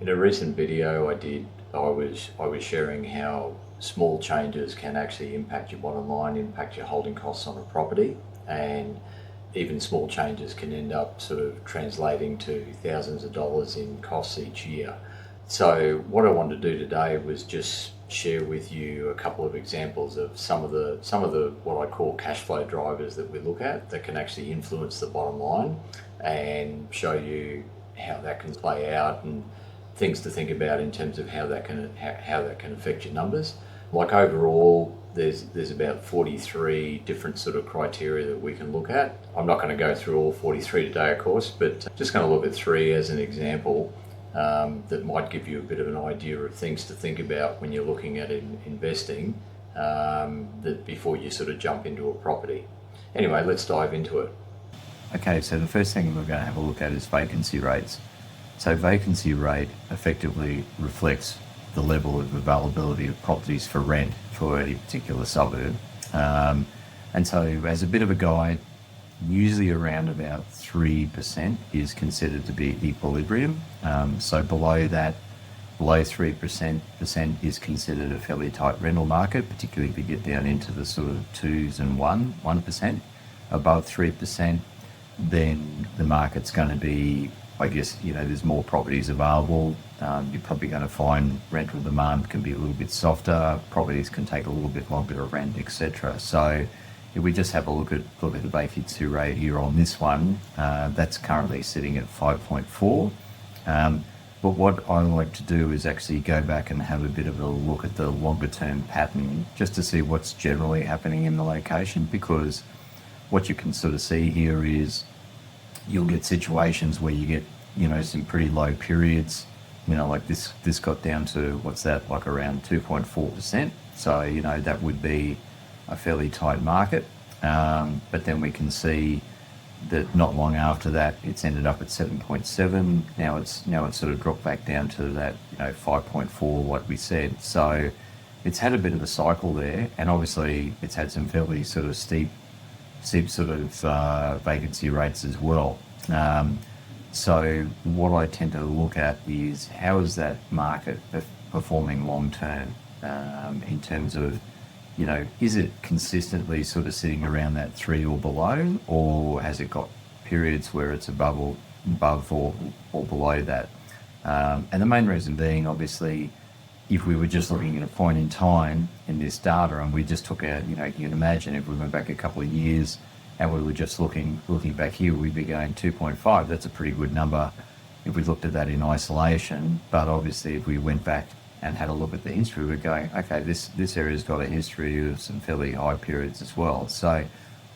In a recent video I was sharing how small changes can actually impact your bottom line, impact your holding costs on a property, and even small changes can end up sort of translating to thousands of dollars in costs each year. So what I wanted to do today was just share with you a couple of examples of some of the what I call cash flow drivers that we look at that can actually influence the bottom line, and show you how that can play out and things to think about in terms of how that can affect your numbers. Like overall, there's about 43 different sort of criteria that we can look at. I'm not going to go through all 43 today, of course, but just going to look at three as an example, that might give you a bit of an idea of things to think about when you're looking at investing, that before you sort of jump into a property. Anyway, let's dive into it. Okay, so the first thing we're going to have a look at is vacancy rates. So vacancy rate effectively reflects the level of availability of properties for rent for any particular suburb. And so as a bit of a guide, usually around about 3% is considered to be equilibrium. So below that, below 3% is considered a fairly tight rental market, particularly if you get down into the sort of 2s and 1%. Above 3%, then the market's going to be, I guess, there's more properties available. You're probably going to find rental demand can be a little bit softer. Properties can take a little bit longer to rent, etc. So if we just have a look at the vacancy rate here on this one, that's currently sitting at 5.4. But what I like to do is actually go back and have a bit of a look at the longer term pattern, just to see what's generally happening in the location, because what you can sort of see here is you'll get situations where you get, some pretty low periods, like this got down to, what's that, like around 2.4%. So, that would be a fairly tight market. But then we can see that not long after that, it's ended up at 7.7. Now it's sort of dropped back down to that, 5.4, what we said. So it's had a bit of a cycle there, and obviously it's had some fairly sort of steep sort of vacancy rates as well. So what I tend to look at is how is that market performing long term, in terms of, is it consistently sort of sitting around that 3 or below, or has it got periods where it's above or below that? And the main reason being, obviously, if we were just looking at a point in time in this data and we just took out, you can imagine if we went back a couple of years and we were just looking back here, we'd be going 2.5. That's a pretty good number if we looked at that in isolation. But obviously, if we went back and had a look at the history, we're going, okay, this area's got a history of some fairly high periods as well. So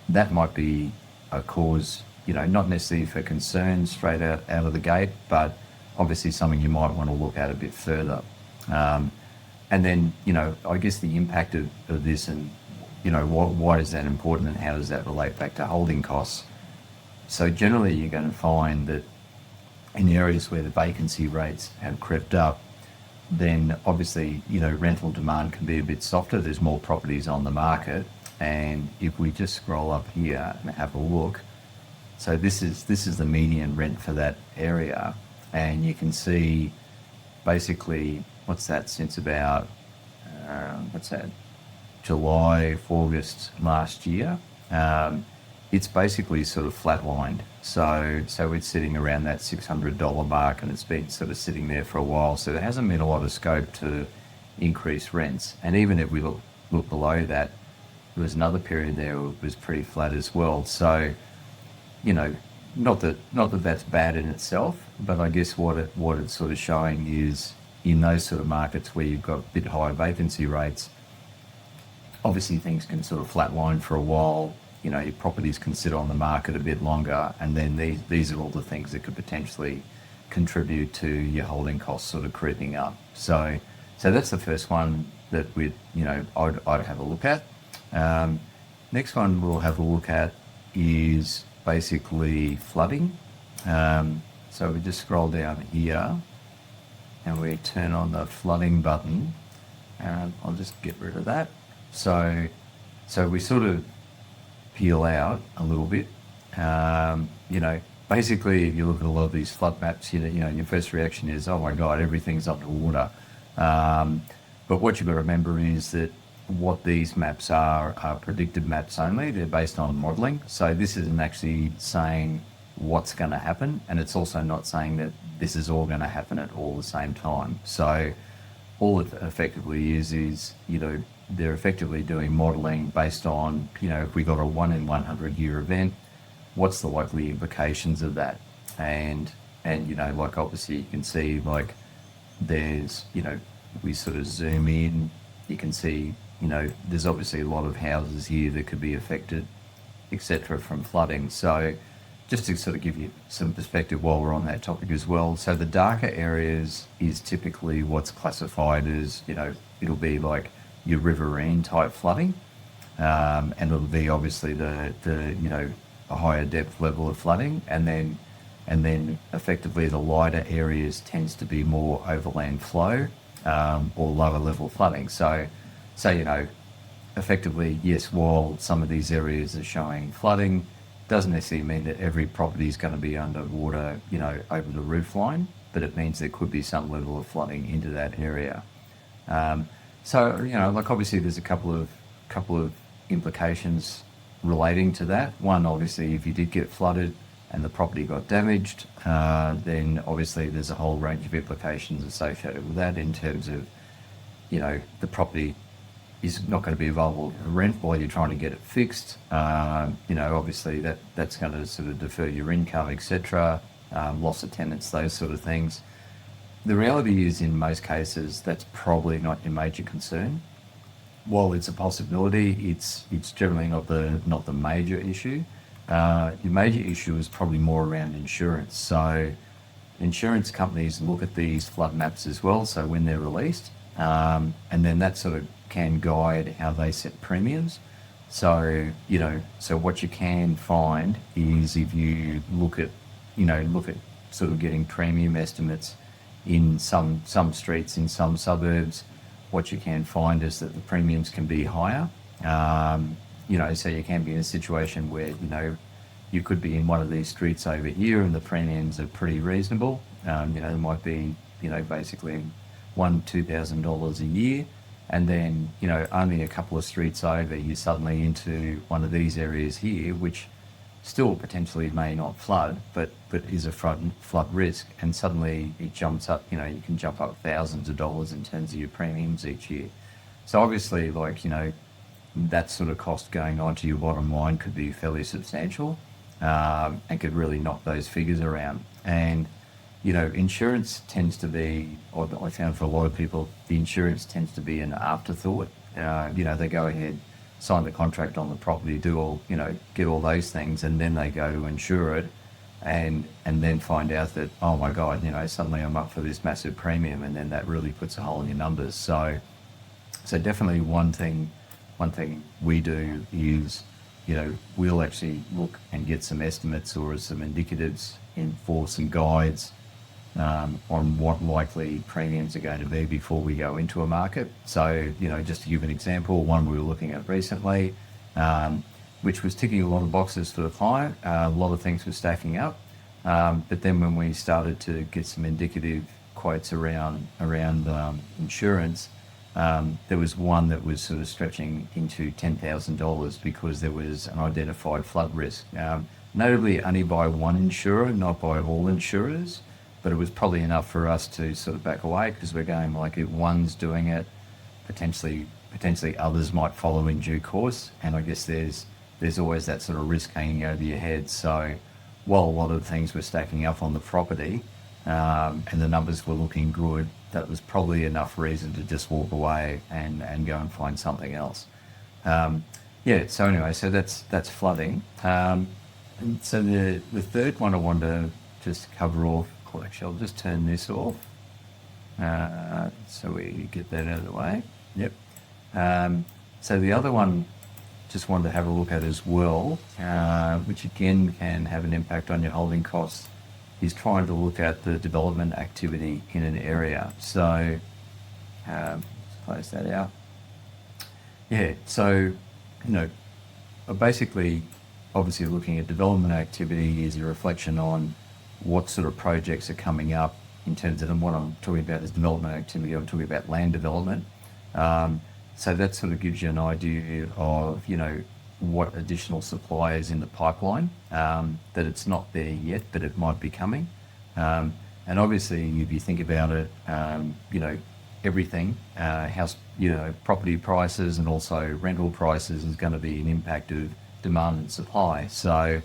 that might be a cause, not necessarily for concern straight out of the gate, but obviously something you might want to look at a bit further. And then, I guess the impact of this, and, why is that important and how does that relate back to holding costs? So generally you're going to find that in areas where the vacancy rates have crept up, then obviously, rental demand can be a bit softer. There's more properties on the market. And if we just scroll up here and have a look, so this is the median rent for that area. And you can see basically, what's that, since about, July, August last year, it's basically sort of flatlined. So it's sitting around that $600 mark, and it's been sort of sitting there for a while. So there hasn't been a lot of scope to increase rents. And even if we look below that, there was another period there where it was pretty flat as well. So, not that that's bad in itself, but I guess what it's sort of showing is in those sort of markets where you've got a bit higher vacancy rates, obviously things can sort of flatline for a while. Your properties can sit on the market a bit longer, and then these are all the things that could potentially contribute to your holding costs sort of creeping up. So that's the first one that I'd have a look at. Next one we'll have a look at is basically flooding. So we just scroll down here and we turn on the flooding button, and I'll just get rid of that. So we sort of peel out a little bit. basically, if you look at a lot of these flood maps, your first reaction is, oh my God, everything's underwater. But what you've got to remember is that what these maps are predictive maps only. They're based on modelling. So this isn't actually saying what's going to happen, and it's also not saying that this is all going to happen at all the same time. So all it effectively is they're effectively doing modelling based on, if we got a 1 in 100 year event, what's the likely implications of that? And like obviously you can see, like there's, we sort of zoom in, you can see, there's obviously a lot of houses here that could be affected, etc., from flooding. So just to sort of give you some perspective while we're on that topic as well. So the darker areas is typically what's classified as, it'll be like your riverine type flooding. And it'll be obviously the a higher depth level of flooding. And then effectively the lighter areas tends to be more overland flow, or lower level flooding. So effectively, yes, while some of these areas are showing flooding, doesn't necessarily mean that every property is going to be underwater, over the roof line, but it means there could be some level of flooding into that area. So, like obviously there's a couple of implications relating to that. One, obviously, if you did get flooded and the property got damaged, then obviously there's a whole range of implications associated with that in terms of, the property is not going to be available to rent while you're trying to get it fixed. Obviously that's going to sort of defer your income, etc., loss of tenants, those sort of things. The reality is, in most cases, that's probably not your major concern. While it's a possibility, it's generally not the major issue. Your major issue is probably more around insurance. So insurance companies look at these flood maps as well, so when they're released, and then that sort of can guide how they set premiums. So, so what you can find is if you look at sort of getting premium estimates in some streets, in some suburbs, what you can find is that the premiums can be higher. So you can be in a situation where, you could be in one of these streets over here and the premiums are pretty reasonable. There might be, basically $1,000-$2,000 a year. And then, only a couple of streets over, you're suddenly into one of these areas here, which still potentially may not flood, but is a flood risk. And suddenly it jumps up, you can jump up thousands of dollars in terms of your premiums each year. So obviously, that sort of cost going on to your bottom line could be fairly substantial, and could really knock those figures around. And insurance tends to be, or I found for a lot of people, the insurance tends to be an afterthought. They go ahead, sign the contract on the property, do all, get all those things, and then they go to insure it, and then find out that, oh my God, suddenly I'm up for this massive premium, and then that really puts a hole in your numbers. So definitely one thing we do is, we'll actually look and get some estimates or some indicatives for some guides on what likely premiums are going to be before we go into a market. So, just to give an example, one we were looking at recently, which was ticking a lot of boxes for the client. A lot of things were stacking up. But then when we started to get some indicative quotes around insurance, there was one that was sort of stretching into $10,000 because there was an identified flood risk. Notably only by one insurer, not by all insurers, but it was probably enough for us to sort of back away, because we're going, like, if one's doing it, potentially others might follow in due course. And I guess there's always that sort of risk hanging over your head. So while a lot of things were stacking up on the property, and the numbers were looking good, that was probably enough reason to just walk away and go and find something else. So anyway, so that's flooding. And so the third one I wanted to just cover off, well, actually I'll just turn this off, so we get that out of the way. Yep. So the other one just wanted to have a look at as well, which again can have an impact on your holding costs, is trying to look at the development activity in an area. So let's close that out. Yeah, so, basically obviously looking at development activity is a reflection on what sort of projects are coming up in terms of, and what I'm talking about is development activity, I'm talking about land development. So that sort of gives you an idea of, what additional supply is in the pipeline, that it's not there yet, but it might be coming. And obviously, if you think about it, everything, house, property prices and also rental prices is going to be an impact of demand and supply. So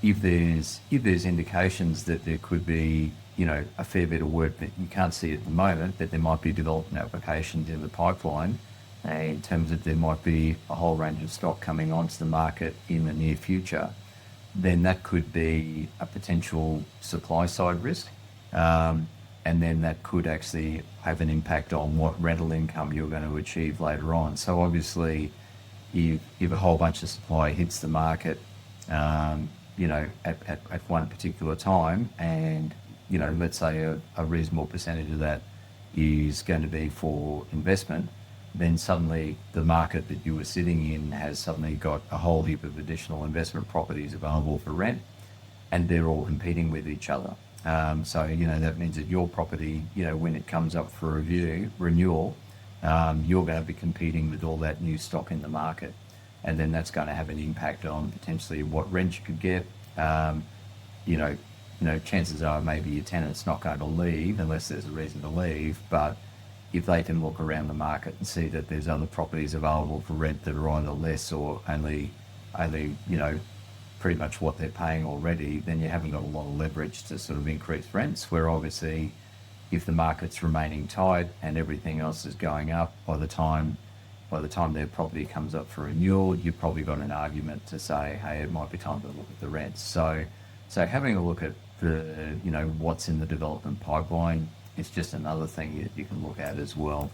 if there's indications that there could be, a fair bit of work that you can't see at the moment, that there might be development applications in the pipeline, in terms of there might be a whole range of stock coming onto the market in the near future, then that could be a potential supply side risk. And then that could actually have an impact on what rental income you're going to achieve later on. So obviously, if a whole bunch of supply hits the market, at one particular time, and, let's say a reasonable percentage of that is going to be for investment, then suddenly the market that you were sitting in has suddenly got a whole heap of additional investment properties available for rent, and they're all competing with each other. So that means that your property, when it comes up for renewal, you're going to be competing with all that new stock in the market, and then that's going to have an impact on potentially what rent you could get. Chances are maybe your tenant's not going to leave unless there's a reason to leave, but if they can look around the market and see that there's other properties available for rent that are either less or only pretty much what they're paying already, then you haven't got a lot of leverage to sort of increase rents. Where obviously, if the market's remaining tight and everything else is going up, by the time their property comes up for renewal, you've probably got an argument to say, hey, it might be time to look at the rents. So having a look at the what's in the development pipeline is just another thing that you can look at as well.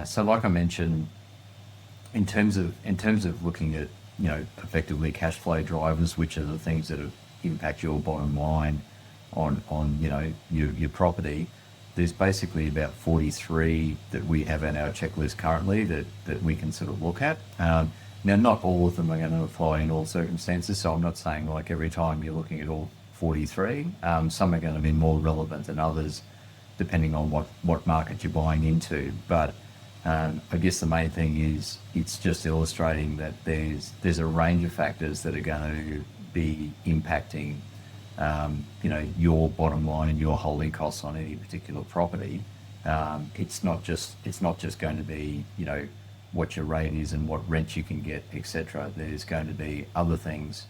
So like I mentioned, in terms of looking at effectively cash flow drivers, which are the things that impact your bottom line on your property, there's basically about 43 that we have in our checklist currently that we can sort of look at. Now, not all of them are going to apply in all circumstances, so I'm not saying like every time you're looking at all 43. Some are going to be more relevant than others, depending on what market you're buying into. But I guess the main thing is it's just illustrating that there's a range of factors that are going to be impacting your bottom line and your holding costs on any particular property. It's not just going to be what your rate is and what rent you can get, etc. There's going to be other things,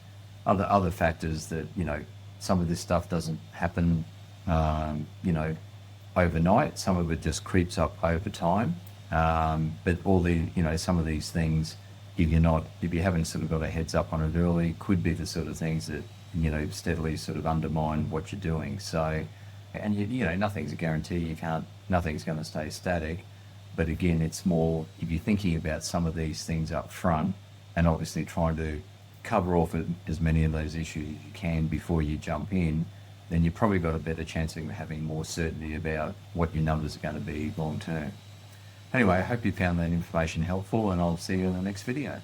other factors that some of this stuff doesn't happen overnight. Some of it just creeps up over time. But all the some of these things, if you haven't sort of got a heads up on it early, could be the sort of things that steadily sort of undermine what you're doing. So, and nothing's a guarantee. Nothing's going to stay static. But again, it's more if you're thinking about some of these things up front, and obviously trying to cover off as many of those issues as you can before you jump in, then you've probably got a better chance of having more certainty about what your numbers are going to be long term. Anyway, I hope you found that information helpful, and I'll see you in the next video.